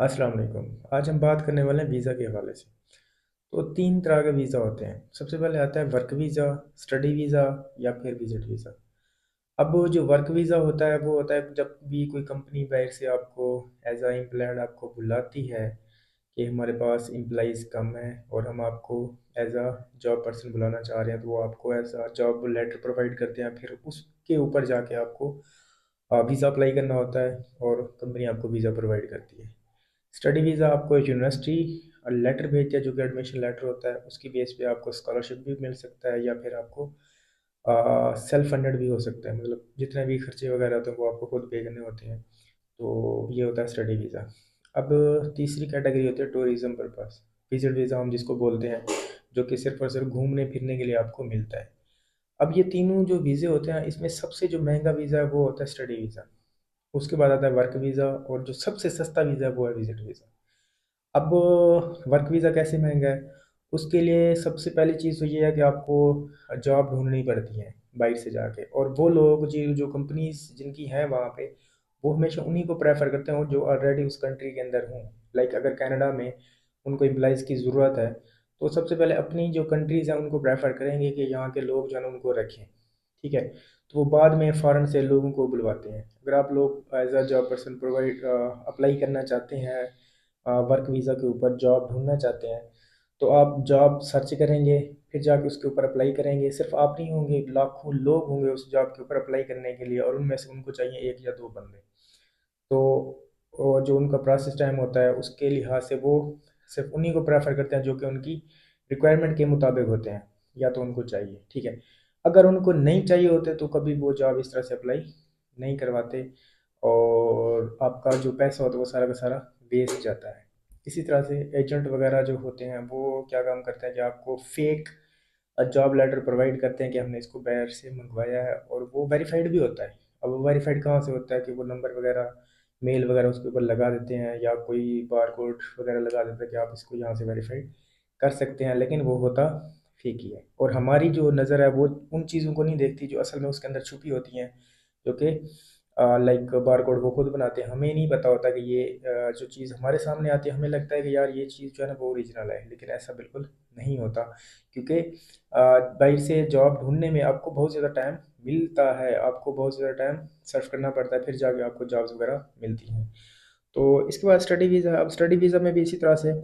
अस्सलाम वालेकुम। आज हम बात करने वाले हैं वीज़ा के हवाले से। तो 3 तरह के वीज़ा होते हैं। सबसे पहले आता है वर्क वीज़ा, स्टडी वीज़ा या फिर विज़िट वीज़ा। अब वो जो वर्क वीज़ा होता है वो होता है जब भी कोई कंपनी बाहर से आपको एज़ अ एम्प्लॉयड आपको बुलाती है कि हमारे पास एम्प्लॉइज़ कम हैं और हम आपको एज़ अ जॉब पर्सन बुलाना चाह रहे हैं, तो वो आपको as a job letter provide करते हैं। फिर उसके ऊपर जाके आपको वीज़ा अप्लाई करना होता है और कंपनी आपको वीज़ा प्रोवाइड करती है। स्टडी वीज़ा आपको यूनिवर्सिटी लेटर भेजती है, जो कि एडमिशन लेटर होता है। उसकी बेस पे आपको स्कॉलरशिप भी मिल सकता है या फिर आपको सेल्फ फंडेड भी हो सकता है, मतलब जितने भी खर्चे वगैरह होते हैं वो आपको खुद पे करने होते हैं। तो ये होता है स्टडी वीज़ा। अब तीसरी कैटेगरी होती है टूरिज़्म पर्पस, विजिट वीज़ा हम जिसको बोलते हैं, जो कि सिर्फ़ और सिर्फ घूमने फिरने के लिए आपको मिलता है। अब ये तीनों जो वीज़े होते हैं, इसमें सबसे जो महंगा वीज़ा है वो होता है स्टडी वीज़ा। उसके बाद आता है वर्क वीज़ा और जो सबसे सस्ता वीज़ा है वो है विजिट वीज़ा। अब वर्क वीज़ा कैसे महँगा है? उसके लिए सबसे पहली चीज़ तो ये है कि आपको जॉब ढूँढनी पड़ती है बाहर से जाके, और वो लोग जी जो कंपनीज़ जिनकी हैं वहाँ पे, वो हमेशा उन्हीं को प्रेफ़र करते हैं जो ऑलरेडी उस कंट्री के अंदर हों। लाइक अगर कनाडा में उनको एम्प्लॉइज़ की ज़रूरत है, तो सबसे पहले अपनी जो कंट्रीज़ हैं उनको प्रेफ़र करेंगे कि यहाँ के लोग जो है ना उनको रखें, ठीक है? तो वो बाद में फ़ॉरेन से लोगों को बुलवाते हैं। अगर आप लोग as a job person apply करना चाहते हैं, वर्क वीज़ा के ऊपर जॉब ढूँढना चाहते हैं, तो आप जॉब सर्च करेंगे, फिर जाके उसके ऊपर अप्लाई करेंगे। सिर्फ़ आप नहीं होंगे, लाखों लोग होंगे उस जॉब के ऊपर अप्लाई करने के लिए, और उनमें से उनको चाहिए 1 या 2 बंदे। तो जो उनका प्रोसेस टाइम होता है उसके लिहाज से वो सिर्फ़ उन्हीं को प्रेफ़र करते हैं जो कि उनकी रिक्वायरमेंट के मुताबिक होते हैं, या तो उनको चाहिए, ठीक है। अगर उनको नहीं चाहिए होते तो कभी वो जॉब इस तरह से अप्लाई नहीं करवाते, और आपका जो पैसा होता है वो सारा का सारा वेस्ट जाता है। इसी तरह से एजेंट वगैरह जो होते हैं वो क्या काम करते हैं कि आपको फेक जॉब लेटर प्रोवाइड करते हैं कि हमने इसको बाहर से मंगवाया है, और वो वेरीफाइड भी होता है। अब वो वेरीफाइड कहाँ से होता है कि वो नंबर वगैरह, मेल वगैरह उसके ऊपर लगा देते हैं, या कोई बारकोड वगैरह लगा देता है कि आप इसको यहाँ से वेरीफाइड कर सकते हैं, लेकिन वो होता फेक ही है। और हमारी जो नज़र है वो उन चीज़ों को नहीं देखती जो असल में उसके अंदर छुपी होती हैं, जो कि लाइक बारकोड वो खुद बनाते हैं। हमें नहीं पता होता कि ये जो चीज़ हमारे सामने आती है, हमें लगता है कि यार ये चीज़ जो है ना वो ओरिजिनल है, लेकिन ऐसा बिल्कुल नहीं होता। क्योंकि बाहर से जॉब ढूँढने में आपको बहुत ज़्यादा टाइम मिलता है, आपको बहुत ज़्यादा टाइम सर्च करना पड़ता है, फिर जाके आपको जॉब्स वगैरह मिलती हैं। तो इसके बाद स्टडी वीज़ा। अब स्टडी वीज़ा में भी इसी तरह से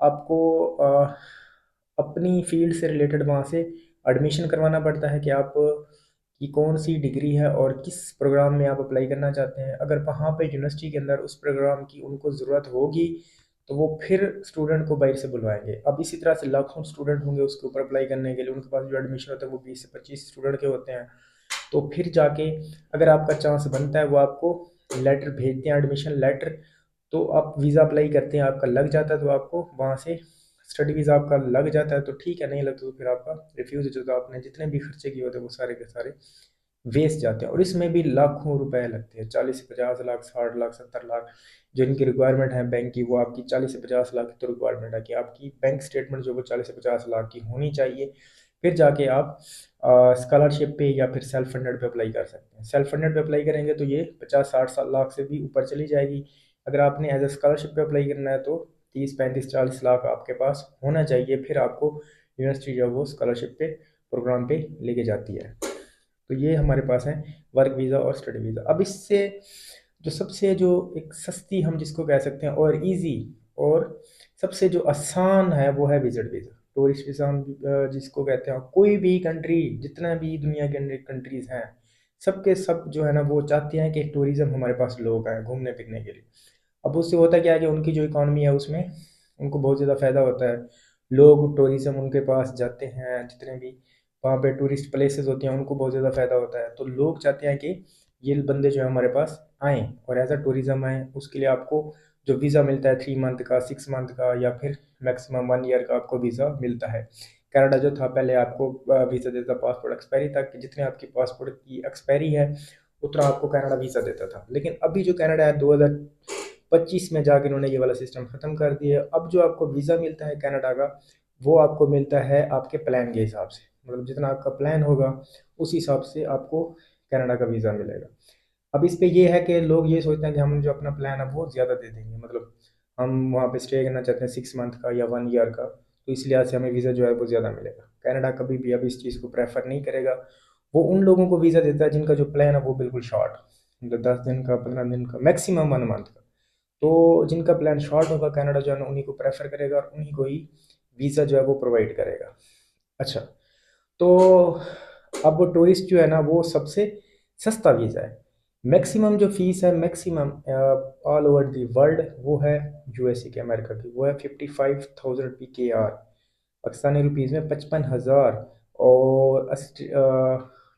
आपको अपनी फ़ील्ड से रिलेटेड वहाँ से एडमिशन करवाना पड़ता है कि आप की कौन-सी डिग्री है और किस प्रोग्राम में आप अप्लाई करना चाहते हैं। अगर वहाँ पे यूनिवर्सिटी के अंदर उस प्रोग्राम की उनको ज़रूरत होगी, तो वो फिर स्टूडेंट को बाहर से बुलवाएँगे। अब इसी तरह से लाखों स्टूडेंट होंगे उसके ऊपर अप्लाई करने के लिए, उनके पास जो एडमिशन होता है वो 20 से 25 स्टूडेंट के होते हैं। तो फिर जाके अगर आपका चांस बनता है, वो आपको लेटर भेजते हैं, एडमिशन लेटर। तो आप वीज़ा अप्लाई करते हैं, आपका लग जाता है, तो आपको वहाँ से स्टडी वीज़ा आपका लग जाता है तो ठीक है, नहीं लगता तो फिर आपका रिफ्यूज़ हो जाता है। आपने जितने भी खर्चे किए होते हैं वो सारे के सारे वेस्ट जाते हैं, और इसमें भी लाखों रुपए लगते हैं। 40 से 50 लाख, 60 लाख, 70 लाख जो इनकी रिक्वायरमेंट है बैंक की, वो आपकी 40 से 50 लाख की तो रिक्वायरमेंट है कि आपकी बैंक स्टेटमेंट जो वो 40 से 50 लाख की होनी चाहिए। फिर जाके आप स्कॉलरशिप पे या फिर सेल्फ फंडेड पे अप्लाई कर सकते हैं। सेल्फ फंडेड पे अप्लाई करेंगे तो ये 50-60 लाख से भी ऊपर चली जाएगी। अगर आपने एज अ स्कॉलरशिप पे अप्लाई करना है तो 30-35-40 लाख आपके पास होना चाहिए, फिर आपको यूनिवर्सिटी जो है वो स्कॉलरशिप पे प्रोग्राम पे लेके जाती है। तो ये हमारे पास है वर्क वीज़ा और स्टडी वीज़ा। अब इससे जो सबसे जो एक सस्ती हम जिसको कह सकते हैं और इजी और सबसे जो आसान है वो है विजिट वीज़ा। टूरिस्ट वीज़ा हम जिसको कहते हैं, कोई भी कंट्री, जितना भी दुनिया के अंदर कंट्रीज़ हैं, सबके सब जो है ना वो चाहते हैं कि टूरिज़्म हमारे पास लोग आए घूमने फिरने के लिए। अब उससे होता क्या है कि उनकी जो इकॉनमी है उसमें उनको बहुत ज़्यादा फ़ायदा होता है। लोग टूरिज़्म उनके पास जाते हैं, जितने भी वहाँ पे टूरिस्ट प्लेसेस होती हैं उनको बहुत ज़्यादा फ़ायदा होता है। तो लोग चाहते हैं कि ये बंदे जो है हमारे पास आएँ और एज़ अ टूरिज़्म आएँ। उसके लिए आपको जो वीज़ा मिलता है 3 मंथ का, 6 मंथ का, या फिर मैक्सिमम 1 ईयर का आपको वीज़ा मिलता है। कनाडा जो था पहले आपको वीज़ा देता पासपोर्ट एक्सपायरी तक, जितने आपकी पासपोर्ट की एक्सपायरी है उतना आपको कनाडा वीज़ा देता था। लेकिन अभी जो कनाडा है 2025 में जाके इन्होंने ये वाला सिस्टम ख़त्म कर दिया। अब जो आपको वीज़ा मिलता है कनाडा का, वो आपको मिलता है आपके प्लान के हिसाब से। मतलब जितना आपका प्लान होगा उस हिसाब से आपको कनाडा का वीज़ा मिलेगा। अब इस पे ये है कि लोग ये सोचते हैं कि हम जो अपना प्लान है वो ज़्यादा दे देंगे, मतलब हम वहाँ पे स्टे करना चाहते हैं 6 मंथ का या 1 ईयर का, तो इस लिहाज से हमें वीज़ा जो है वो ज़्यादा मिलेगा। कनाडा कभी भी अब इस चीज़ को प्रेफर नहीं करेगा। वो उन लोगों को वीज़ा देता है जिनका जो प्लान है वो बिल्कुल शॉर्ट, मतलब 10 दिन का, 15 दिन का, मैक्सिमम 1 मंथ का। तो जिनका प्लान शॉर्ट होगा कनाडा जो है ना उन्हीं को प्रेफर करेगा और उन्हीं को ही वीज़ा जो है वो प्रोवाइड करेगा। अच्छा, तो अब वो टूरिस्ट जो है ना वो सबसे सस्ता वीज़ा है। मैक्सिमम जो फीस है, maximum all over the world, वो है यूएसए के, अमेरिका की, वो है 55,000 रुपये के आर, पाकिस्तानी रुपीज़ में 55,000। और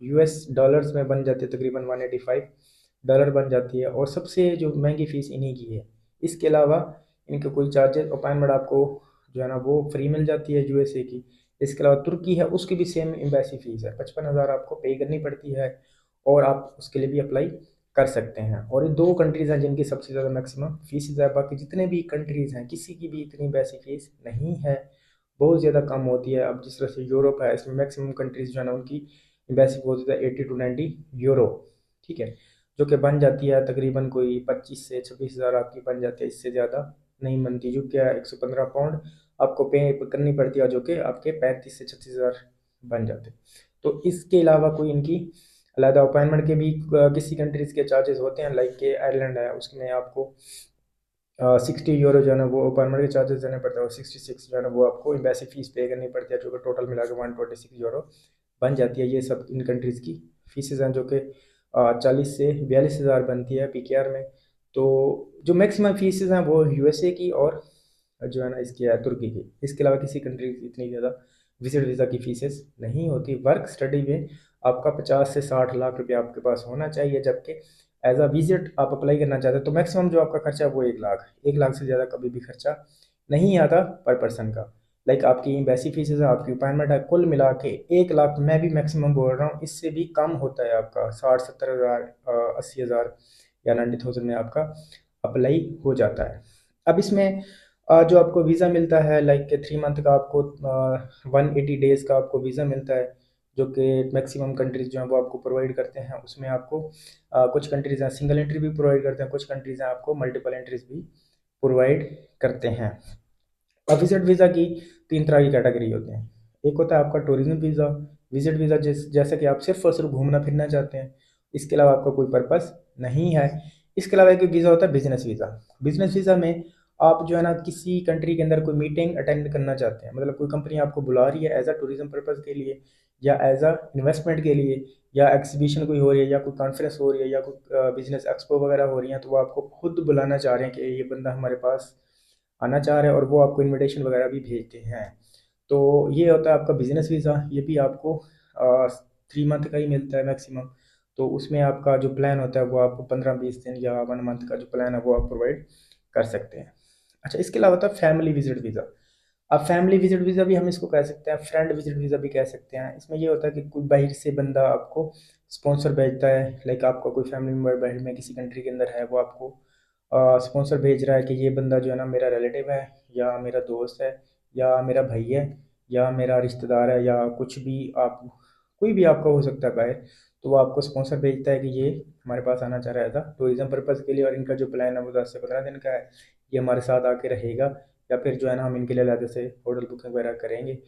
यूएस डॉलर्स में बन जाती है तकरीबन $185 बन जाती है। और सबसे जो महंगी फ़ीस इन्हीं की है। इसके अलावा इनके कोई चार्जेस, अपॉइंटमेंट आपको जो है ना वो फ्री मिल जाती है यूएसए की। इसके अलावा तुर्की है, उसकी भी सेम एम्बेसी फ़ीस है, 55,000 आपको पे करनी पड़ती है और आप उसके लिए भी अप्लाई कर सकते हैं। और ये दो कंट्रीज़ हैं जिनकी सबसे ज़्यादा मैक्सिमम फीस है। बाकी जितने भी कंट्रीज़ हैं किसी की भी इतनी एम्बेसी फ़ीस नहीं है, बहुत ज़्यादा कम होती है। अब जिस तरह से यूरोप है, इसमें मैक्सिमम कंट्रीज़ जो है ना उनकी एम्बेसी बहुत ज़्यादा 80 to 90 यूरो, ठीक है, जो कि बन जाती है तकरीबन कोई 25 से 26 हज़ार आपकी बन जाती है, इससे ज़्यादा नहीं बनती। जो क्या 115 पाउंड आपको पे करनी पड़ती है, जो कि आपके 35 से 36 हज़ार बन जाते। तो इसके अलावा कोई इनकी अलहदा अपॉइंटमेंट के भी किसी कंट्रीज़ के चार्जेस होते हैं, लाइक के आयरलैंड है, उसमें आपको 60 यूरो जो है ना वो अपॉइंटमेंट के चार्जेस देने पड़ते हैं, और 66 जो है ना वो आपको एम्बेसी फ़ीस पे करनी पड़ती है, जो कि टोटल मिला के 126 यूरो बन जाती है। ये सब इन कंट्रीज़ की फ़ीसेज़ हैं, जो कि 40 से 42 हज़ार बनती है पीकेआर में। तो जो मैक्सिमम फ़ीसेज़ हैं वो यूएसए की और जो है ना इसकी है तुर्की की। इसके अलावा किसी कंट्री की इतनी ज़्यादा विजिट वीज़ा की फ़ीसेस नहीं होती। वर्क स्टडी में आपका 50 से 60 लाख रुपये आपके पास होना चाहिए, जबकि एज अ विजिट आप अप्लाई करना चाहते हैं तो मैक्सिमम जो आपका खर्चा है वो 1 लाख, 1 लाख से ज़्यादा कभी भी खर्चा नहीं आता पर पर्सन का। लाइक आपकी एम्बेसी फीसेज है, आपकी अपॉइंटमेंट है, कुल मिला के 1 लाख, मैं भी मैक्सिमम बोल रहा हूँ, इससे भी कम होता है आपका 60-70 हज़ार, 80 हज़ार या 90,000 में आपका अप्लाई हो जाता है। अब इसमें जो आपको वीज़ा मिलता है, लाइक 3 मंथ का आपको 180 डेज़ का आपको वीज़ा मिलता है, जो कि मैक्सिमम कंट्रीज़ जो हैं वो आपको प्रोवाइड करते हैं। उसमें आपको कुछ कंट्रीज़ हैं सिंगल एंट्री भी प्रोवाइड करते हैं, कुछ कंट्रीज़ हैं आपको मल्टीपल एंट्रीज भी प्रोवाइड करते हैं। अब विजिट वीज़ा की 3 तरह की कैटेगरी होते हैं। एक होता है आपका टूरिज्म वीज़ा। विजिट वीज़ा जैसा कि आप सिर्फ और सिर्फ घूमना फिरना चाहते हैं, इसके अलावा आपका कोई पर्पस नहीं है। इसके अलावा एक वीज़ा होता है बिजनेस वीज़ा। बिजनेस वीज़ा में आप जो है ना किसी कंट्री के अंदर कोई मीटिंग अटेंड करना चाहते हैं, मतलब कोई कंपनी आपको बुला रही है एज अ टूरिज्म पर्पज़ के लिए, या एज अ इन्वेस्टमेंट के लिए, या एग्जीबिशन कोई हो रही है, या कोई कॉन्फ्रेंस हो रही है, या कोई बिजनेस एक्सपो वगैरह हो रही है, तो वो आपको खुद बुलाना चाह रहे हैं कि ये बंदा हमारे पास आना चाह रहे हैं, और वो आपको इनविटेशन वगैरह भी भेजते हैं। तो ये होता है आपका बिजनेस वीज़ा। ये भी आपको 3 मंथ का ही मिलता है मैक्सिमम। तो उसमें आपका जो प्लान होता है वो आप 15-20 दिन या 1 मंथ का जो प्लान है वो आप प्रोवाइड कर सकते हैं। अच्छा, इसके अलावा होता है फैमिली विजिट वीज़ा। अब फैमिली विजिट वीज़ा भी हम इसको कह सकते हैं, फ्रेंड विजिट वीज़ा भी कह सकते हैं। इसमें ये होता है कि कोई बाहर से बंदा आपको स्पॉन्सर भेजता है, लाइक आपका कोई फैमिली मेम्बर बाहर में किसी कंट्री के अंदर है, वो आपको स्पॉन्सर भेज रहा है कि ये बंदा जो है ना मेरा रिलेटिव है, या मेरा दोस्त है, या मेरा भाई है, या मेरा रिश्तेदार है, या कुछ भी आप, कोई भी आपका हो सकता है बाहर। तो वो आपको स्पॉन्सर भेजता है कि ये हमारे पास आना चाह रहा था टूरिज्म पर्पज़ के लिए, और इनका जो प्लान है वो 10 से 15 दिन का है, ये हमारे साथ आके रहेगा, या फिर जो है ना हम इनके लिए अलग से होटल बुकिंग वगैरह करेंगे।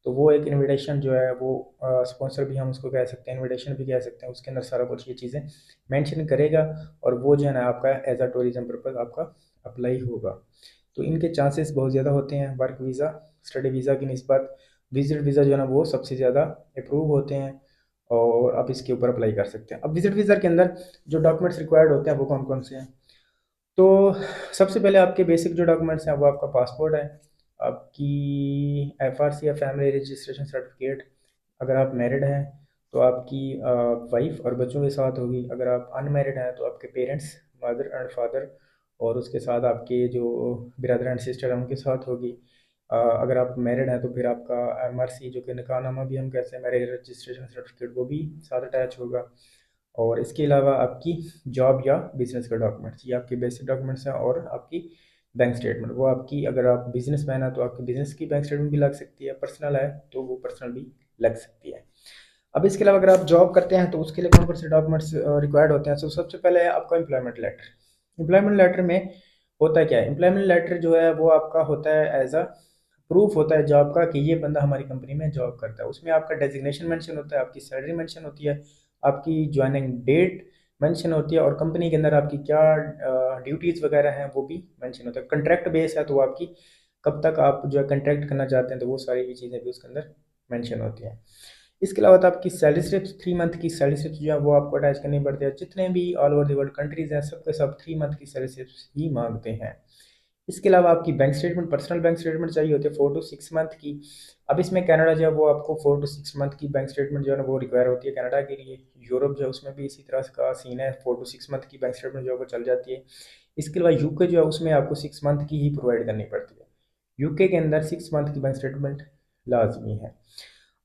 तो वो एक इनविटेशन जो है वो स्पॉन्सर भी हम उसको कह सकते हैं, इनविटेशन भी कह सकते हैं, उसके अंदर सारा कुछ ये चीज़ें मेंशन करेगा, और वो जो है ना आपका एज अ टूरिज्म पर्पज़ आपका अप्लाई होगा। तो इनके चांसेस बहुत ज़्यादा होते हैं वर्क वीज़ा स्टडी वीज़ा की निस्बत। विजिट वीज़ा जो है ना वो सबसे ज़्यादा अप्रूव होते हैं, और आप इसके ऊपर अप्लाई कर सकते हैं। अब विजिट वीज़ा के अंदर जो डॉक्यूमेंट्स रिक्वायर्ड होते हैं वो कौन कौन से हैं? तो सबसे पहले आपके बेसिक जो डॉक्यूमेंट्स हैं वो आपका पासपोर्ट है, आपकी एफआरसी या फैमिली रजिस्ट्रेशन सर्टिफिकेट, अगर आप मैरिड हैं तो आपकी वाइफ और बच्चों के साथ होगी, अगर आप अनमैरिड हैं तो आपके पेरेंट्स, मदर एंड फादर, और उसके साथ आपके जो ब्रदर एंड सिस्टर हैं उनके साथ होगी। अगर आप मैरिड हैं तो फिर आपका एमआरसी, जो कि निकाहनामा भी हम कहते हैं, मैरिज रजिस्ट्रेशन सर्टिफिकेट, वो भी साथ अटैच होगा। और इसके अलावा आपकी जॉब या बिजनेस के डॉक्यूमेंट्स, ये आपके बेसिक डॉक्यूमेंट्स हैं। और आपकी बैंक स्टेटमेंट, वो आपकी, अगर आप बिजनेस मैन है तो आपकी बिजनेस की बैंक स्टेटमेंट भी लग सकती है, पर्सनल है तो वो पर्सनल भी लग सकती है। अब इसके अलावा अगर आप जॉब करते हैं तो उसके लिए कौन कौन से डॉक्यूमेंट्स रिक्वायर्ड होते हैं? तो सबसे पहले है आपका एम्प्लॉयमेंट लेटर। एम्प्लॉयमेंट लेटर में होता क्या है, एम्प्लॉयमेंट लेटर जो है वो आपका होता है एज अ प्रूफ होता है जॉब का कि ये बंदा हमारी कंपनी में जॉब करता है। उसमें आपका डेजिग्नेशन मेंशन होता है, आपकी सैलरी मेंशन होती है, आपकी ज्वाइनिंग डेट मेंशन होती है, और कंपनी के अंदर आपकी क्या ड्यूटीज़ वगैरह हैं वो भी मेंशन होता है। कंट्रैक्ट बेस है तो आपकी कब तक आप जो है कंट्रैक्ट करना चाहते हैं, तो वो सारी भी चीज़ें भी उसके अंदर मेंशन होती हैं। इसके अलावा तो आपकी सैलरी स्लिप्स, 3 मंथ की सैलरी स्लिप्स जो है वो आपको अटैच करनी पड़ती है। जितने भी all over the world countries हैं सबके सब 3 मंथ की सैलरी स्लिप्स ही मांगते हैं। इसके अलावा आपकी bank statement, personal bank statement चाहिए होती है 4 to 6 मंथ की। अब इसमें कनाडा जो है वो आपको 4 to 6 मंथ की बैंक स्टेटमेंट जो है ना वो रिक्वायर होती है कनाडा के लिए। यूरोप जो है उसमें भी इसी तरह का सीन है, 4 to 6 मंथ की बैंक स्टेटमेंट जो है वो चल जाती है। इसके अलावा यूके जो है उसमें आपको 6 मंथ की ही प्रोवाइड करनी पड़ती है। यूके के अंदर 6 मंथ की बैंक स्टेटमेंट लाजमी है।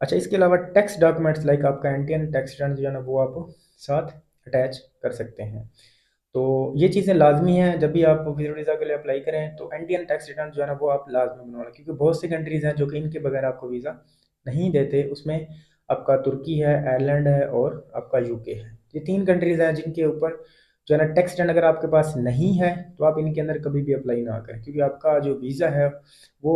अच्छा, इसके अलावा टैक्स डॉक्यूमेंट्स लाइक आपका इंडियन टैक्स रिटर्न जो है ना वो आप साथ अटैच कर सकते हैं। तो ये चीज़ें लाजमी हैं जब भी आप विजिट वीज़ा के लिए अप्लाई करें, तो इंडियन टैक्स रिटर्न जो है ना वो आप लाजमी बनवाना, क्योंकि बहुत सी कंट्रीज़ हैं जो कि इनके बगैर आपको वीज़ा नहीं देते। उसमें आपका तुर्की है, आयरलैंड है और आपका यूके है। ये 3 कंट्रीज़ हैं जिनके ऊपर जो है ना टैक्स रिटर्न अगर आपके पास नहीं है तो आप इनके अंदर कभी भी अप्लाई ना करें, क्योंकि आपका जो वीज़ा है वो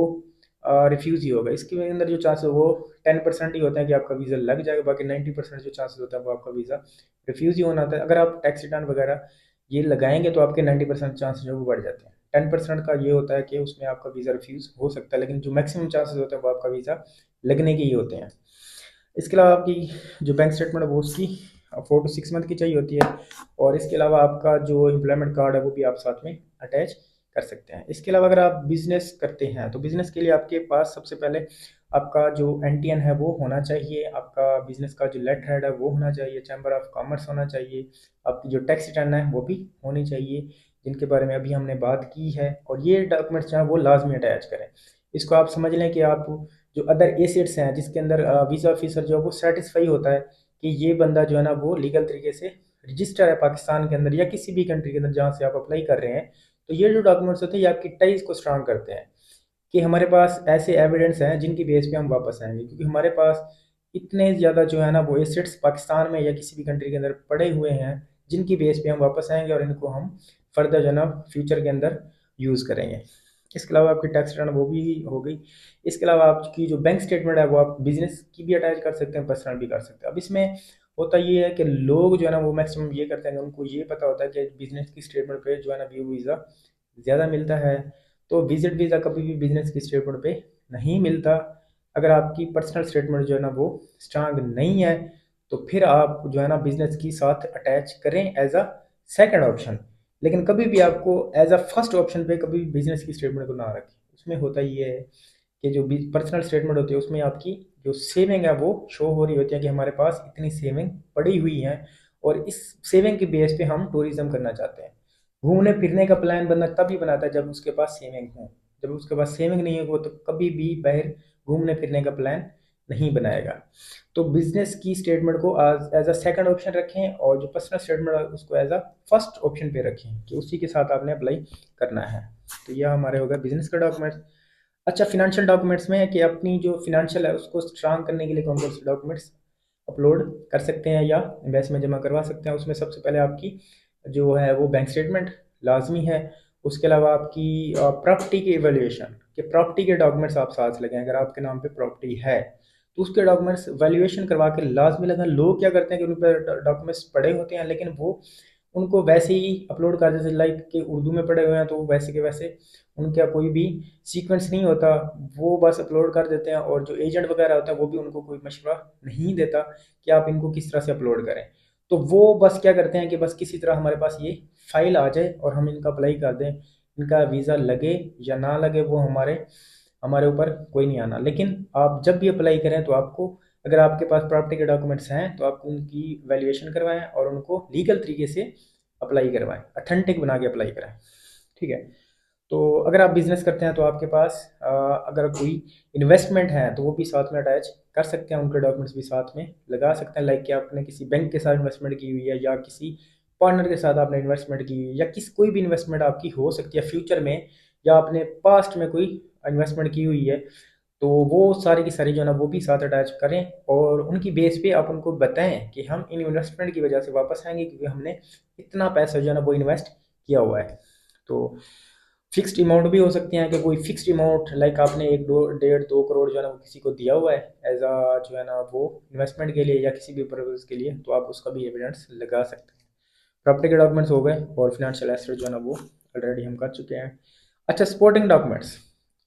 रिफ्यूज़ ही होगा। इसके अंदर जो चांस है वो 10% ही होता है कि आपका वीज़ा लग जाएगा, बाकी 90% जो चांसेस होता है वो आपका वीज़ा रिफ्यूज़ ही होना होता है। अगर आप टैक्स रिटर्न वगैरह ये लगाएंगे तो आपके 90% चांस जो है वो बढ़ जाते हैं। 10% का ये होता है कि उसमें आपका वीज़ा रिफ्यूज़ हो सकता है, लेकिन जो मैक्सिमम चांसेस होते हैं वो आपका वीज़ा लगने के ही होते हैं। इसके अलावा आपकी जो बैंक स्टेटमेंट है वो उसकी 4 to 6 मंथ की चाहिए होती है, और इसके अलावा आपका जो एम्प्लॉयमेंट कार्ड है वो भी आप साथ में अटैच कर सकते हैं। इसके अलावा अगर आप बिजनेस करते हैं तो बिजनेस के लिए आपके पास सबसे पहले आपका जो एनटीएन है वो होना चाहिए, आपका बिजनेस का जो लेटर हेड है वो होना चाहिए, चैम्बर ऑफ कॉमर्स होना चाहिए, आपकी जो टैक्स रिटर्न है वो भी होनी चाहिए, जिनके बारे में अभी हमने बात की है। और ये डॉक्यूमेंट्स जो है वो लाजमी अटैच करें। इसको आप समझ लें कि आप जो अदर एसेट्स हैं जिसके अंदर वीज़ा ऑफिसर जो है वो सेटिस्फाई होता है कि ये बंदा जो है ना वो लीगल तरीके से रजिस्टर है पाकिस्तान के अंदर या किसी भी कंट्री के अंदर जहाँ से आप अप्लाई कर रहे हैं। तो ये जो डॉक्यूमेंट्स होते हैं ये आपकी टाइज को स्ट्रांग करते हैं कि हमारे पास ऐसे एविडेंस हैं जिनकी बेस पे हम वापस आएंगे, क्योंकि हमारे पास इतने ज़्यादा जो है ना वो एसेट्स पाकिस्तान में या किसी भी कंट्री के अंदर पड़े हुए हैं जिनकी बेस पे हम वापस आएंगे और इनको हम फर्दर जो है ना फ्यूचर के अंदर यूज़ करेंगे। इसके अलावा आपकी टैक्स रिटर्न वो भी हो गई। इसके अलावा आपकी जो बैंक स्टेटमेंट है वो आप बिजनेस की भी अटैच कर सकते हैं, पर्सनल भी कर सकते हैं। अब इसमें होता ये है कि लोग जो है ना वो मैक्सिमम ये करते हैं कि उनको ये पता होता है कि बिजनेस की स्टेटमेंट पे जो है ना व्यू वीज़ा ज़्यादा मिलता है, तो विजिट वीज़ा कभी भी बिजनेस की स्टेटमेंट पे नहीं मिलता। अगर आपकी पर्सनल स्टेटमेंट जो है ना वो स्ट्रांग नहीं है तो फिर आप जो है ना बिजनेस की साथ अटैच करें एज अ सेकंड ऑप्शन, लेकिन कभी भी आपको एज अ फर्स्ट ऑप्शन पे कभी भी बिजनेस की स्टेटमेंट को ना रखें। उसमें होता ये है कि जो पर्सनल स्टेटमेंट होती है उसमें आपकी जो सेविंग है वो शो हो रही होती है कि हमारे पास इतनी सेविंग पड़ी हुई है, और इस सेविंग के बेस पे हम टूरिज्म करना चाहते हैं। घूमने फिरने का प्लान बंदा तभी बनाता है जब उसके पास सेविंग हो। जब उसके पास सेविंग नहीं होगी तो कभी भी बाहर घूमने फिरने का प्लान नहीं बनाएगा। तो बिजनेस की स्टेटमेंट को आज एज अ सेकंड ऑप्शन रखें, और जो पर्सनल स्टेटमेंट है उसको एज अ फर्स्ट ऑप्शन पे रखें कि उसी के साथ आपने अप्लाई करना है। तो यह हमारे हो गया बिजनेस का डॉक्यूमेंट्स। अच्छा, फिनेंशियल डॉक्यूमेंट्स में है कि अपनी जो फिनेंशियल है उसको स्ट्रांग करने के लिए कौन कौन से डॉक्यूमेंट्स अपलोड कर सकते हैं या इन्वेस्ट में जमा करवा सकते हैं। उसमें सबसे पहले आपकी जो है वो बैंक स्टेटमेंट लाजमी है। उसके अलावा आपकी प्रॉपर्टी की इवेल्युएशन, कि प्रॉपर्टी के डॉक्यूमेंट्स आप साथ लगाएं। अगर आपके नाम पे प्रॉपर्टी है तो उसके डॉक्यूमेंट्स वैल्यूएशन करवा के लाजमी लगाएं। लोग क्या करते हैं कि उन पर डॉक्यूमेंट्स पड़े होते हैं लेकिन वो उनको वैसे ही अपलोड कर देते, लाइक कि उर्दू में पड़े हुए हैं तो वैसे के वैसे उनका कोई भी सीक्वेंस नहीं होता, वो बस अपलोड कर देते हैं। और जो एजेंट वगैरह होता है वो भी उनको कोई मशवरा नहीं देता कि आप इनको किस तरह से अपलोड करें। तो वो बस क्या करते हैं कि बस किसी तरह हमारे पास ये फाइल आ जाए और हम इनका अप्लाई कर दें। इनका वीज़ा लगे या ना लगे वो हमारे हमारे ऊपर कोई नहीं आना। लेकिन आप जब भी अप्लाई करें तो आपको, अगर आपके पास प्रॉपर्टी के डॉक्यूमेंट्स हैं तो आप उनकी वैल्यूएशन करवाएं और उनको लीगल तरीके से अप्लाई करवाएं, अथेंटिक बना के अप्लाई कराएं। ठीक है। तो अगर आप बिजनेस करते हैं तो आपके पास अगर कोई इन्वेस्टमेंट है तो वो भी साथ में अटैच कर सकते हैं, उनके डॉक्यूमेंट्स भी साथ में लगा सकते हैं। लाइक कि आपने किसी बैंक के साथ इन्वेस्टमेंट की हुई है या किसी पार्टनर के साथ आपने इन्वेस्टमेंट की हुई है या किस कोई भी इन्वेस्टमेंट आपकी हो सकती है फ्यूचर में, या आपने पास्ट में कोई इन्वेस्टमेंट की हुई है, तो वो सारी की सारी जो है ना वो भी साथ अटैच करें और उनकी बेस पे आप उनको बताएं कि हम इन इन्वेस्टमेंट की वजह से वापस आएंगे क्योंकि हमने इतना पैसा जो है ना वो इन्वेस्ट किया हुआ है। तो फिक्स्ड अमाउंट भी हो सकती हैं कि कोई फिक्स्ड अमाउंट लाइक आपने एक दो डेढ़ 2 करोड़ जो है ना वो किसी को दिया हुआ है एज अ जो है ना वो इन्वेस्टमेंट के लिए या किसी भी पर्पज के लिए, तो आप उसका भी एविडेंस लगा सकते हैं। प्रॉपर्टी के डॉक्यूमेंट्स हो गए और फिनेंशियल एसेट जो है ना वो ऑलरेडी हम कर चुके हैं। अच्छा, सपोर्टिंग डॉक्यूमेंट्स।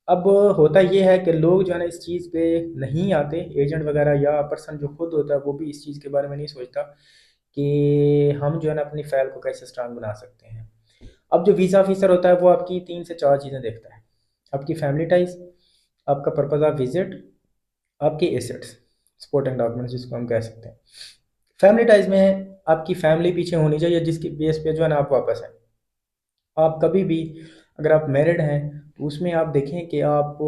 अब होता ये है कि लोग जो है ना इस चीज़ पे नहीं आते, एजेंट वगैरह या पर्सन जो खुद होता है वो भी इस चीज़ के बारे में नहीं सोचता कि हम जो है ना अपनी फाइल को कैसे स्ट्रांग बना सकते हैं। अब जो वीज़ा ऑफिसर होता है वो आपकी 3 से 4 चीज़ें देखता है। आपकी फैमिली टाइज, आपका पर्पज़ ऑफ विजिट, आपके एसेट्स, सपोर्टिंग डॉक्यूमेंट्स जिसको हम कह सकते हैं। फैमिली टाइज में आपकी फैमिली पीछे होनी चाहिए जिसकी बेस पे जो है ना आप वापस हैं। आप कभी भी अगर आप मैरिड हैं तो उसमें आप देखें कि आप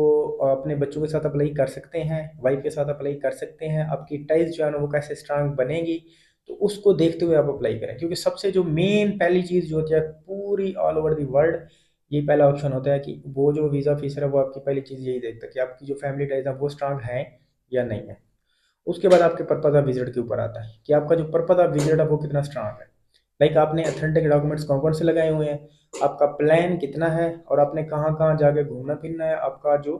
अपने बच्चों के साथ अप्लाई कर सकते हैं, वाइफ के साथ अप्लाई कर सकते हैं, आपकी टाइज जो है ना वो कैसे स्ट्रांग बनेगी, तो उसको देखते हुए आप अप्लाई करें। क्योंकि सबसे जो मेन पहली चीज़ जो होती है पूरी ऑल ओवर दी वर्ल्ड, ये पहला ऑप्शन होता है कि वो जो वीज़ा ऑफिसर है वो आपकी पहली चीज़ यही देखता है कि आपकी जो फैमिली टाइज है वो स्ट्रांग है या नहीं है। उसके बाद आपके पर्पज़ ऑफ विजिट के ऊपर आता है कि आपका जो पर्पज़ ऑफ विजिट है वो कितना स्ट्रांग है। लाइक आपने अथेंटिक डॉक्यूमेंट्स कौन कौन से लगाए हुए हैं, आपका प्लान कितना है और आपने कहाँ कहाँ जाके घूमना फिरना है, आपका जो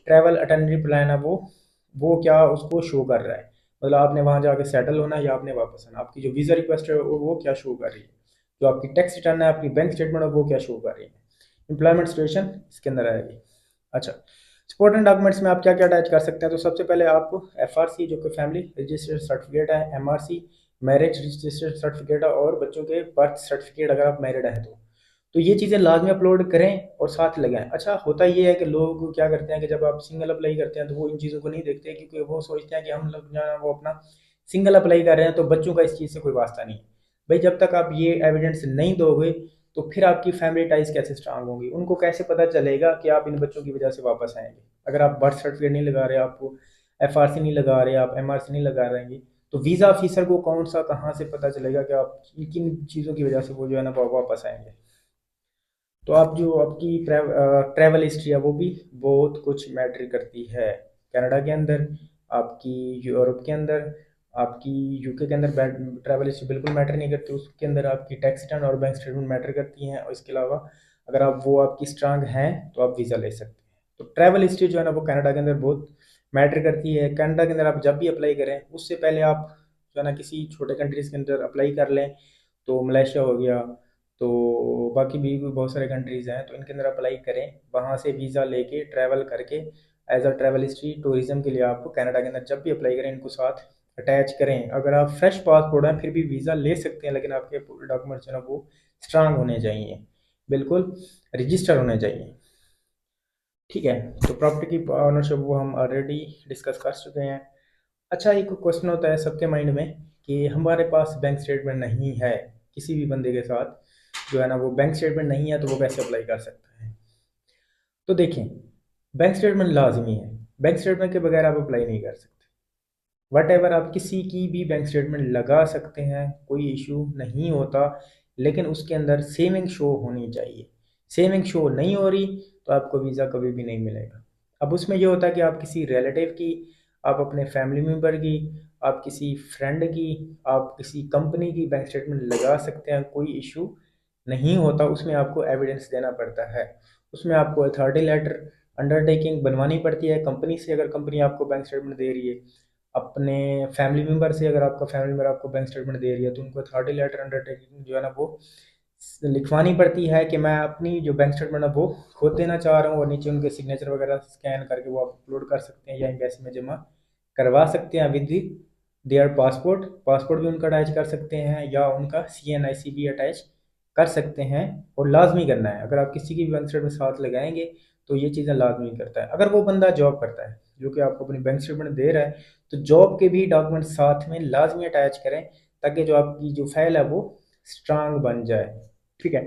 ट्रैवल अटेंडरी प्लान है वो क्या उसको शो कर रहा है। मतलब आपने वहाँ जाके सेटल होना है या आपने वापस आना, आपकी जो वीज़ा रिक्वेस्ट है वो क्या शो कर रही है, जो आपकी टैक्स रिटर्न है, आपकी बैंक स्टेटमेंट है वो क्या शो कर रही है। एम्प्लॉयमेंट सिचुएशन इसके अंदर आएगी। अच्छा, सपोर्टिंग डॉक्यूमेंट्स में आप क्या क्या अटैच कर सकते हैं, तो सबसे पहले आप एफआरसी जो कि फैमिली रजिस्टर्ड सर्टिफिकेट है, एमआरसी मैरिज रजिस्टर्ड सर्टिफिकेट है और बच्चों के बर्थ सर्टिफिकेट अगर आप मैरिड हैं तो ये चीज़ें लाजमी अपलोड करें और साथ लगाएं। अच्छा, होता ये है कि लोग क्या करते हैं कि जब आप सिंगल अप्लाई करते हैं तो वो इन चीज़ों को नहीं देखते क्योंकि वो सोचते हैं कि हम लोग जो है वो अपना सिंगल अप्लाई कर रहे हैं तो बच्चों का इस चीज़ से कोई वास्ता नहीं है। भाई जब तक आप ये एविडेंस नहीं दोगे तो फिर आपकी फैमिली टाइज कैसे स्ट्रांग होंगी, उनको कैसे पता चलेगा कि आप इन बच्चों की वजह से वापस आएंगे। अगर आप बर्थ सर्टिफिकेट नहीं लगा रहे, आप एफआरसी नहीं लगा रहे, आप एमआरसी नहीं लगा रहेंगे, तो वीज़ा ऑफिसर को कौन सा कहाँ से पता चलेगा कि आप किन चीज़ों की वजह से वो जो है ना वापस आएंगे। तो आप जो आपकी ट्रैवल हिस्ट्री है वो भी बहुत कुछ मैटर करती है। कनाडा के अंदर, आपकी यूरोप के अंदर, आपकी यूके के अंदर ट्रैवल हिस्ट्री बिल्कुल मैटर नहीं करती। उसके अंदर आपकी टैक्स रिटर्न और बैंक स्टेटमेंट मैटर करती हैं और इसके अलावा अगर आप वो आपकी स्ट्रांग हैं तो आप वीज़ा ले सकते हैं। तो ट्रैवल हिस्ट्री जो है ना वो कनाडा के अंदर बहुत मैटर करती है। कनाडा के अंदर आप जब भी अप्लाई करें उससे पहले आप जो है ना किसी छोटे कंट्रीज़ के अंदर अप्लाई कर लें। तो मलेशिया हो गया, तो बाकी भी बहुत सारे कंट्रीज़ हैं तो इनके अंदर अप्लाई करें, वहाँ से वीज़ा लेके ट्रैवल करके as a travel history tourism के लिए आपको कनाडा के अंदर जब भी अप्लाई करें इनको साथ अटैच करें। अगर आप फ्रेश पासपोर्ट हैं फिर भी वीज़ा ले सकते हैं, लेकिन आपके डॉक्यूमेंट्स जो है ना वो स्ट्रांग होने चाहिए, बिल्कुल रजिस्टर होने चाहिए। ठीक है, तो प्रॉपर्टी की ऑनरशिप वो हम ऑलरेडी डिस्कस कर चुके हैं। अच्छा, एक क्वेश्चन होता है सबके माइंड में कि हमारे पास बैंक स्टेटमेंट नहीं है, किसी भी बंदे के साथ जो है ना वो बैंक स्टेटमेंट नहीं है तो वो कैसे अप्लाई कर सकता है। तो देखें, बैंक स्टेटमेंट लाजमी है, बैंक स्टेटमेंट के बगैर आप अप्लाई नहीं कर सकते। वट एवर आप किसी की भी बैंक स्टेटमेंट लगा सकते हैं, कोई इशू नहीं होता, लेकिन उसके अंदर सेविंग शो होनी चाहिए। सेविंग शो नहीं हो रही तो आपको वीज़ा कभी भी नहीं मिलेगा। अब उसमें ये होता है कि आप किसी रिलेटिव की, आप अपने फैमिली मेम्बर की, आप किसी फ्रेंड की, आप किसी कंपनी की बैंक स्टेटमेंट लगा सकते हैं, कोई इशू नहीं होता। उसमें आपको एविडेंस देना पड़ता है, उसमें आपको अथॉरिटी लेटर अंडरटेकिंग बनवानी पड़ती है कंपनी से अगर कंपनी आपको बैंक स्टेटमेंट दे रही है। अपने फैमिली मेम्बर से अगर आपका फैमिली मेम्बर आपको बैंक स्टेटमेंट दे रही है तो उनको अथॉरिटी लेटर अंडरटेकिंग जो है ना वो लिखवानी पड़ती है कि मैं अपनी जो बैंक स्टेटमेंट है वो खुद देना चाह रहा हूँ, और नीचे उनके सिग्नेचर वगैरह स्कैन करके वो आप अपलोड कर सकते हैं या एम्बेसी में जमा करवा सकते हैं विद देयर पासपोर्ट। पासपोर्ट भी उनका अटैच कर सकते हैं या उनका CNIC भी अटैच कर सकते हैं। और लाजमी करना है, अगर आप किसी की भी बैंक स्टेटमेंट साथ लगाएंगे तो ये चीज़ें लाजमी करता है। अगर वो बंदा जॉब करता है जो कि आपको अपनी बैंक स्टेटमेंट दे रहा है तो जॉब के भी डॉक्यूमेंट साथ में लाजमी अटैच करें ताकि जो आपकी जो फाइल है वो स्ट्रांग बन जाए। ठीक है,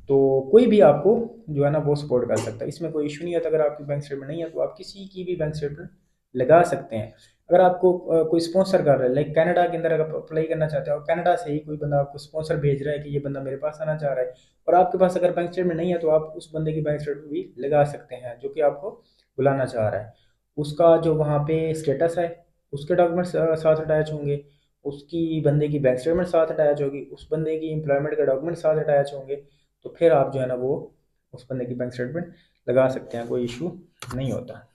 तो कोई भी आपको जो है ना वो सपोर्ट कर सकता है, इसमें कोई इशू नहीं है। तो अगर आपकी बैंक स्टेटमेंट नहीं है तो आप किसी की भी बैंक स्टेटमेंट लगा सकते हैं। अगर आपको कोई स्पॉन्सर कर रहा है, लाइक कनाडा के अंदर अगर आप अप्लाई करना चाहते हैं और कनाडा से ही कोई बंदा आपको स्पॉन्सर भेज रहा है कि ये बंदा मेरे पास आना चाह रहा है और आपके पास अगर बैंक स्टेटमेंट नहीं है तो आप उस बंदे की बैंक स्टेटमेंट भी लगा सकते हैं जो कि आपको बुलाना चाह रहा है। उसका जो वहाँ पे स्टेटस है उसके डॉक्यूमेंट्स साथ अटैच होंगे, उसकी बंदे की बैंक स्टेटमेंट साथ अटैच होगी, उस बंदे की एम्प्लॉयमेंट के डॉक्यूमेंट साथ अटैच होंगे। तो फिर आप जो है ना वो उस बंदे की बैंक स्टेटमेंट लगा सकते हैं, कोई इशू नहीं होता।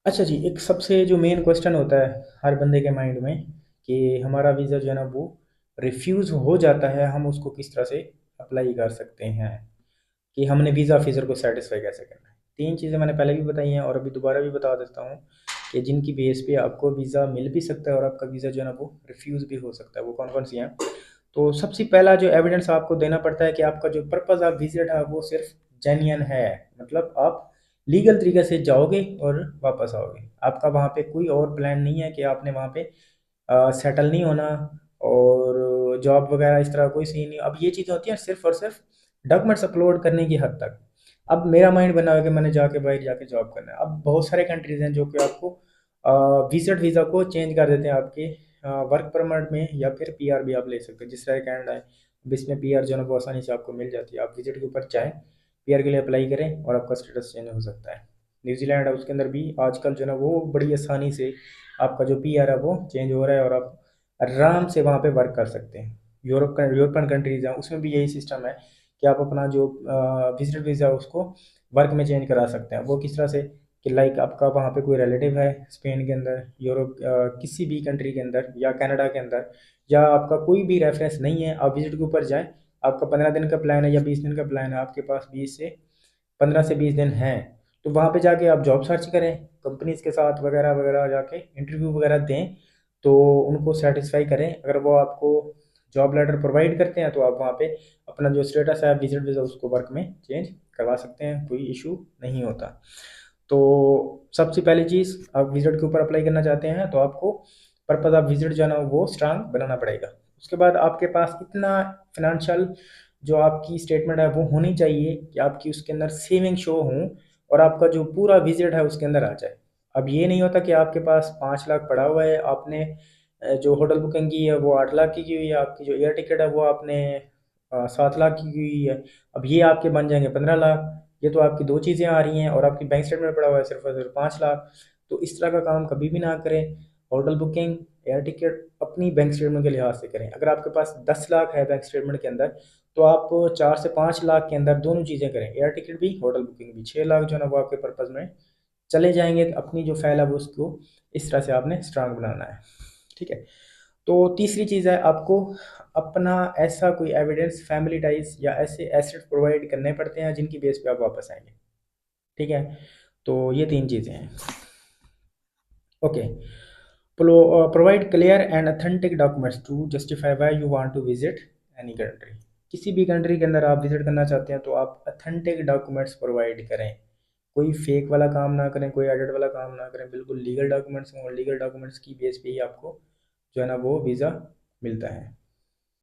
अच्छा जी, एक सबसे जो मेन क्वेश्चन होता है हर बंदे के माइंड में कि हमारा वीज़ा जो है ना वो रिफ्यूज़ हो जाता है, हम उसको किस तरह से अप्लाई कर सकते हैं, कि हमने वीज़ा ऑफिसर को सेटिस्फाई कैसे करना है। तीन चीज़ें मैंने पहले भी बताई हैं और अभी दोबारा भी बता देता हूँ कि जिनकी बेस पे आपको वीज़ा मिल भी सकता है और आपका वीज़ा जो है ना वो रिफ्यूज़ भी हो सकता है। वो कौन कौन सी हैं? तो सबसे पहला जो एविडेंस आपको देना पड़ता है कि आपका जो पर्पज़ ऑफ विजिट है वो सिर्फ जेन्युइन है, मतलब आप लीगल तरीके से जाओगे और वापस आओगे। आपका वहाँ पे कोई और प्लान नहीं है कि आपने वहाँ पे सेटल नहीं होना और जॉब वगैरह इस तरह कोई सीन नहीं। अब ये चीज़ें होती हैं सिर्फ और सिर्फ डॉक्यूमेंट्स अपलोड करने की हद तक। अब मेरा माइंड बना हुआ है कि मैंने जाके बाहर जाके जॉब करना है। अब बहुत सारे कंट्रीज हैं जो कि आपको विजिट वीज़ा को चेंज कर देते हैं आपके वर्क परमिट में, या फिर पीआर भी आप ले सकते हैं। जिस तरह कनाडा है, अब इसमें पीआर जो है ना वो आसानी से आपको मिल जाती है। आप विजिट के ऊपर चाहें पीआर के लिए अप्लाई करें और आपका स्टेटस चेंज हो सकता है। न्यूजीलैंड है उसके अंदर भी आजकल जो है ना वो बड़ी आसानी से आपका जो पीआर है वो चेंज हो रहा है और आप आराम से वहाँ पे वर्क कर सकते हैं। यूरोपियन कंट्रीज़ हैं उसमें भी यही सिस्टम है कि आप अपना जो विजिटर वीज़ा है उसको वर्क में चेंज करा सकते हैं। वो किस तरह से कि लाइक आपका वहाँ पे कोई रिलेटिव है स्पेन के अंदर, यूरोप किसी भी कंट्री के अंदर या कनाडा के अंदर, या आपका कोई भी रेफरेंस नहीं है, आप विजिट के ऊपर जाएँ, आपका 15 दिन का प्लान है या 20 दिन का प्लान है, आपके पास 15 से 20 दिन हैं, तो वहाँ पे जाके आप जॉब सर्च करें, कंपनीज के साथ वगैरह वगैरह जाके इंटरव्यू वगैरह दें, तो उनको सेटिस्फाई करें। अगर वो आपको जॉब लेटर प्रोवाइड करते हैं तो आप वहाँ पे अपना जो स्टेटस है विजिट वीज़ा उसको वर्क में चेंज करवा सकते हैं, कोई इशू नहीं होता। तो सबसे पहली चीज़, आप विजिट के ऊपर अप्लाई करना चाहते हैं तो आपको पर्पज़ ऑफ विजिट जो है ना वो स्ट्रांग बनाना पड़ेगा। उसके बाद आपके पास इतना फिनेंशियल जो आपकी स्टेटमेंट है वो होनी चाहिए कि आपकी उसके अंदर सेविंग शो हों और आपका जो पूरा विजिट है उसके अंदर आ जाए। अब ये नहीं होता कि आपके पास 5 लाख पड़ा हुआ है, आपने जो होटल बुकिंग की है वो 8 लाख की हुई है, आपकी जो एयर टिकट है वो आपने 7 लाख की हुई है, अब ये आपके बन जाएंगे 15 लाख। ये तो आपकी दो चीज़ें आ रही हैं और आपकी बैंक स्टेटमेंट में पड़ा हुआ है सिर्फ और सिर्फ 5 लाख। तो इस तरह का काम कभी भी ना करें। होटल बुकिंग, एयर टिकट अपनी बैंक स्टेटमेंट के लिहाज से करें। अगर आपके पास 10 लाख है बैंक स्टेटमेंट के अंदर तो आप 4 से 5 लाख के अंदर दोनों चीज़ें करें, एयर टिकट भी होटल बुकिंग भी। 6 लाख जो है ना वो आपके पर्पज़ में चले जाएंगे। अपनी जो फाइल है वो उसको इस तरह से आपने स्ट्रांग बनाना है। ठीक है। तो तीसरी चीज़ है आपको अपना ऐसा कोई एविडेंस, फैमिली टाइज या ऐसे एसेट प्रोवाइड करने पड़ते हैं जिनकी बेस पे आप वापस आएंगे। ठीक है। तो ये तीन चीज़ें हैं। Okay. Provide clear and authentic documents to justify why you want to visit any country. किसी भी कंट्री के अंदर आप विजिट करना चाहते हैं तो आप अथेंटिक डॉक्यूमेंट्स प्रोवाइड करें। कोई फेक वाला काम ना करें, कोई एडिट वाला काम ना करें, बिल्कुल लीगल डॉक्यूमेंट्स हों। लीगल डॉक्यूमेंट्स की बेस पे ही आपको जो है ना वो वीज़ा मिलता है।